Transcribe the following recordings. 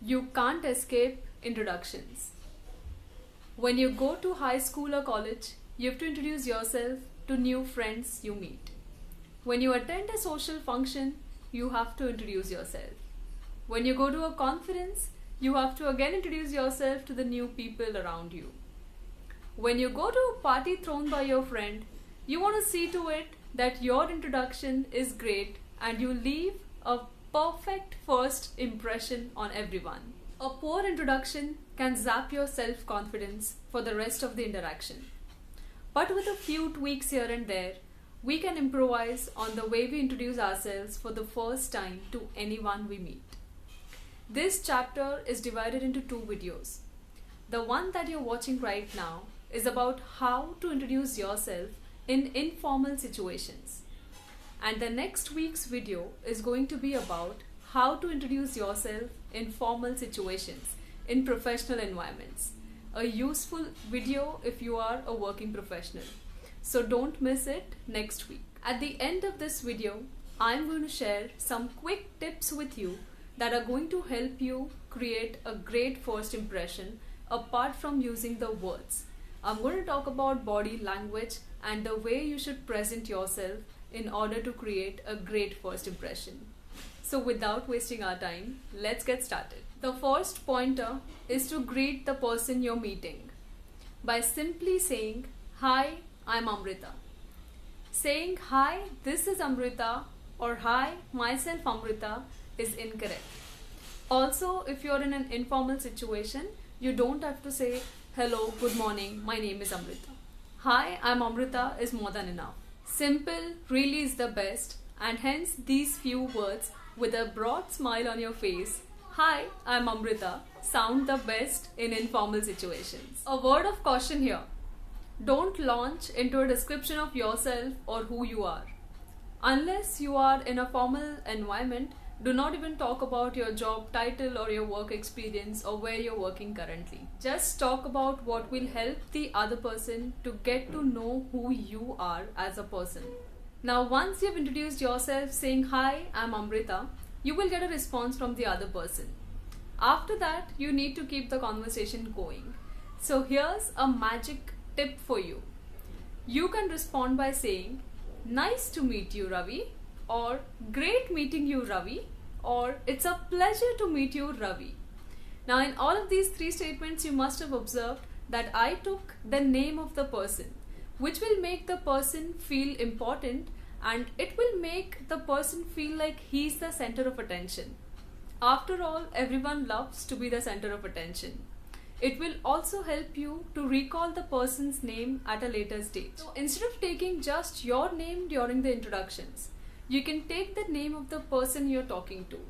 You can't escape introductions. When you go to high school or college, you have to introduce yourself to new friends you meet. When you attend a social function, you have to introduce yourself. When you go to a conference, you have to again introduce yourself to the new people around you. When you go to a party thrown by your friend, you want to see to it that your introduction is great and you leave a perfect first impression on everyone. A poor introduction can zap your self-confidence for the rest of the interaction. But with a few tweaks here and there, we can improvise on the way we introduce ourselves for the first time to anyone we meet. This chapter is divided into two videos. The one that you're watching right now is about how to introduce yourself in informal situations. And the next week's video is going to be about how to introduce yourself in formal situations, in professional environments. A useful video if you are a working professional. So don't miss it next week. At the end of this video, I'm going to share some quick tips with you that are going to help you create a great first impression apart from using the words. I'm going to talk about body language and the way you should present yourself in order to create a great first impression. So without wasting our time, let's get started. The first pointer is to greet the person you're meeting by simply saying, "Hi, I'm Amrita." Saying, "Hi, this is Amrita" or "Hi, myself Amrita" is incorrect. Also, if you're in an informal situation, you don't have to say, "Hello, good morning, my name is Amrita." "Hi, I'm Amrita" is more than enough. Simple really is the best, and hence these few words with a broad smile on your face, "Hi, I'm Amrita," sound the best in informal situations. A word of caution here. Don't launch into a description of yourself or who you are. Unless you are in a formal environment, do not even talk about your job title or your work experience or where you're working currently. Just talk about what will help the other person to get to know who you are as a person. Now, once you've introduced yourself saying, "Hi, I'm Amrita," you will get a response from the other person. After that, you need to keep the conversation going. So here's a magic tip for you. You can respond by saying, "Nice to meet you, Ravi," or "Great meeting you, Ravi," or "It's a pleasure to meet you, Ravi." Now, in all of these three statements, you must have observed that I took the name of the person, which will make the person feel important and it will make the person feel like he's the center of attention. After all, everyone loves to be the center of attention. It will also help you to recall the person's name at a later stage. So instead of taking just your name during the introductions, you can take the name of the person you're talking to.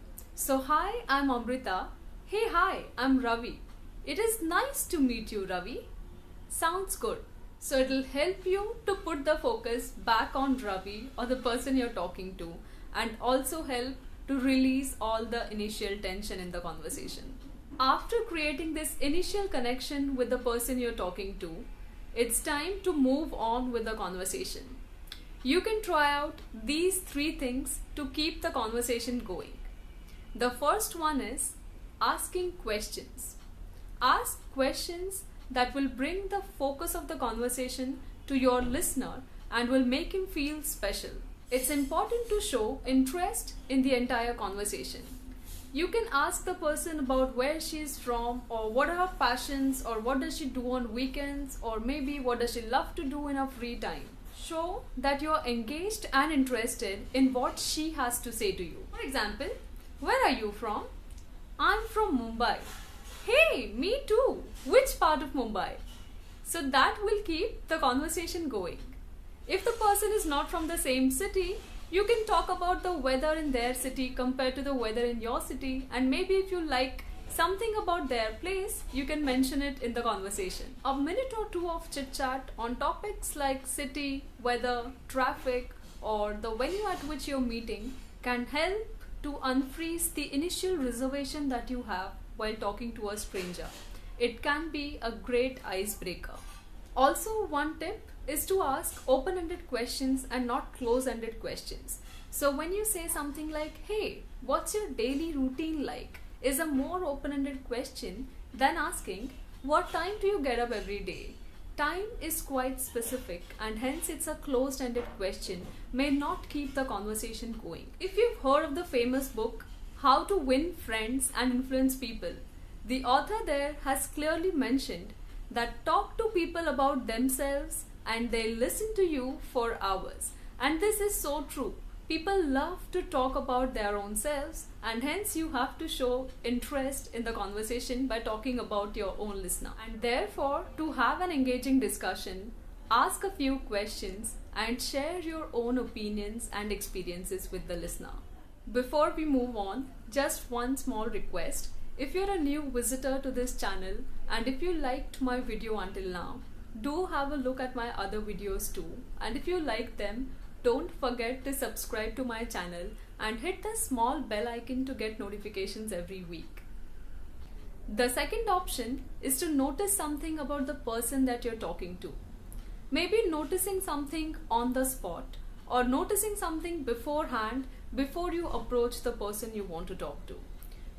So, "Hi, I'm Amrita." "Hey, hi, I'm Ravi." "It is nice to meet you, Ravi." Sounds good. So it'll help you to put the focus back on Ravi or the person you're talking to, and also help to release all the initial tension in the conversation. After creating this initial connection with the person you're talking to, it's time to move on with the conversation. You can try out these three things to keep the conversation going. The first one is asking questions. Ask questions that will bring the focus of the conversation to your listener and will make him feel special. It's important to show interest in the entire conversation. You can ask the person about where she is from, or what are her passions, or what does she do on weekends, or maybe what does she love to do in her free time. Show that you are engaged and interested in what she has to say to you. For example, "Where are you from?" "I'm from Mumbai." "Hey, me too. Which part of Mumbai?" So that will keep the conversation going. If the person is not from the same city, you can talk about the weather in their city compared to the weather in your city, and maybe if you like something about their place, you can mention it in the conversation. A minute or two of chit chat on topics like city, weather, traffic, or the venue at which you're meeting can help to unfreeze the initial reservation that you have while talking to a stranger. It can be a great icebreaker. Also, one tip is to ask open-ended questions and not close-ended questions. So when you say something like, "Hey, what's your daily routine like?" is a more open-ended question than asking, what time do you get up every day? Time is quite specific and hence it's a closed-ended question may not keep the conversation going. If you've heard of the famous book, How to Win Friends and Influence People, the author there has clearly mentioned that talk to people about themselves and they listen to you for hours. And this is so true. People love to talk about their own selves and hence you have to show interest in the conversation by talking about your own listener. And therefore, to have an engaging discussion, ask a few questions and share your own opinions and experiences with the listener. Before we move on, just one small request. If you're a new visitor to this channel and if you liked my video until now, do have a look at my other videos too. And if you like them, don't forget to subscribe to my channel and hit the small bell icon to get notifications every week. The second option is to notice something about the person that you're talking to. Maybe noticing something on the spot or noticing something beforehand before you approach the person you want to talk to.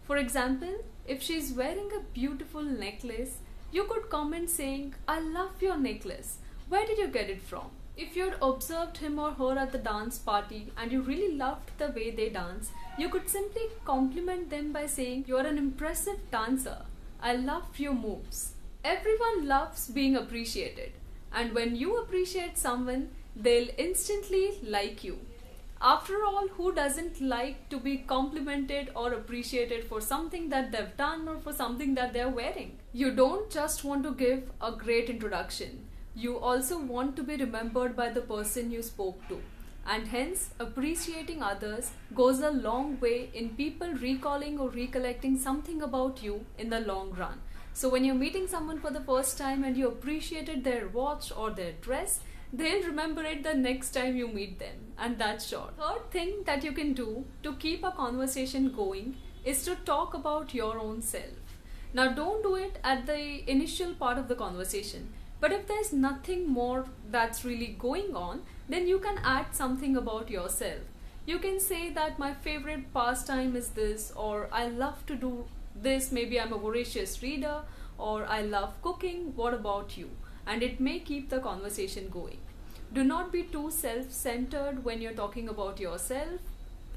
For example, if she's wearing a beautiful necklace, you could comment saying, "I love your necklace. Where did you get it from?" If you'd observed him or her at the dance party and you really loved the way they dance, you could simply compliment them by saying, "You're an impressive dancer. I love your moves." Everyone loves being appreciated, and when you appreciate someone, they'll instantly like you. After all, who doesn't like to be complimented or appreciated for something that they've done or for something that they're wearing? You don't just want to give a great introduction. You also want to be remembered by the person you spoke to. And hence, appreciating others goes a long way in people recalling or recollecting something about you in the long run. So when you're meeting someone for the first time and you appreciated their watch or their dress, they'll remember it the next time you meet them, and that's short. Third thing that you can do to keep a conversation going is to talk about your own self. Now don't do it at the initial part of the conversation, but if there's nothing more that's really going on, then you can add something about yourself. You can say that my favorite pastime is this, or I love to do this, maybe I'm a voracious reader, or I love cooking, what about you? And it may keep the conversation going. Do not be too self-centered when you're talking about yourself.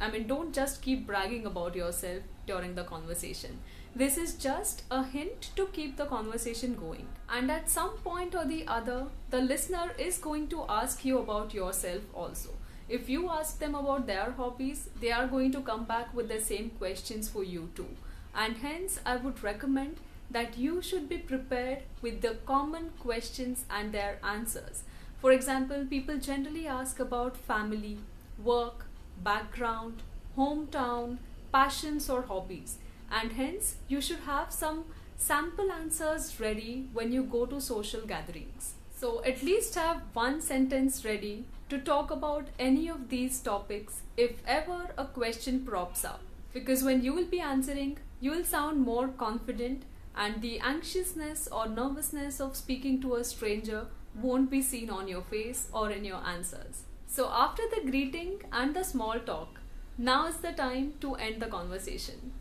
I mean, don't just keep bragging about yourself during the conversation. This is just a hint to keep the conversation going. And at some point or the other, the listener is going to ask you about yourself also. If you ask them about their hobbies, they are going to come back with the same questions for you too. And hence, I would recommend that you should be prepared with the common questions and their answers. For example, people generally ask about family, work, background, hometown, passions or hobbies, and hence you should have some sample answers ready when you go to social gatherings. So at least have one sentence ready to talk about any of these topics if ever a question props up, because when you will be answering, you will sound more confident and the anxiousness or nervousness of speaking to a stranger won't be seen on your face or in your answers. So after the greeting and the small talk, now is the time to end the conversation.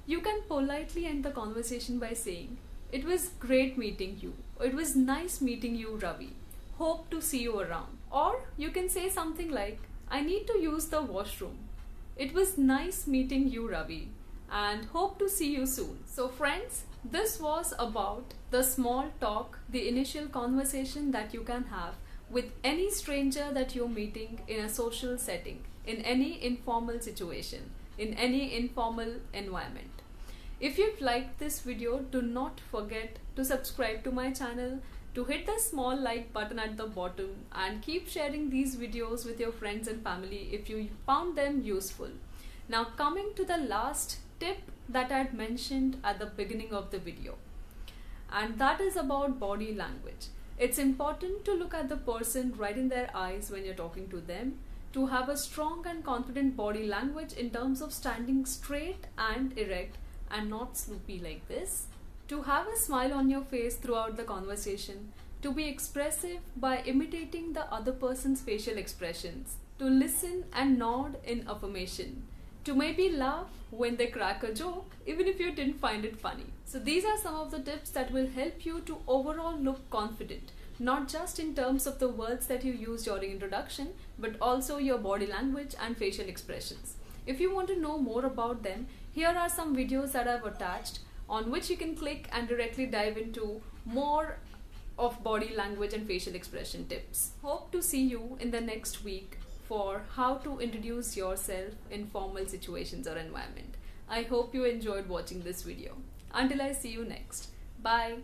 You can politely end the conversation by saying, "It was great meeting you," or "It was nice meeting you, Ravi. Hope to see you around." Or you can say something like, "I need to use the washroom. It was nice meeting you, Ravi, and hope to see you soon." So friends, this was about the small talk, the initial conversation that you can have with any stranger that you're meeting in a social setting, in any informal situation, in any informal environment. If you've liked this video, do not forget to subscribe to my channel, to hit the small like button at the bottom, and keep sharing these videos with your friends and family if you found them useful. Now coming to the last tip that I had mentioned at the beginning of the video, and that is about body language. It's important to look at the person right in their eyes when you're talking to them, to have a strong and confident body language in terms of standing straight and erect and not sloopy like this, to have a smile on your face throughout the conversation, to be expressive by imitating the other person's facial expressions, to listen and nod in affirmation, to maybe laugh when they crack a joke, even if you didn't find it funny. So these are some of the tips that will help you to overall look confident, not just in terms of the words that you use during introduction, but also your body language and facial expressions. If you want to know more about them, here are some videos that I've attached on which you can click and directly dive into more of body language and facial expression tips. Hope to see you in the next week for how to introduce yourself in formal situations or environment. I hope you enjoyed watching this video. Until I see you next. Bye.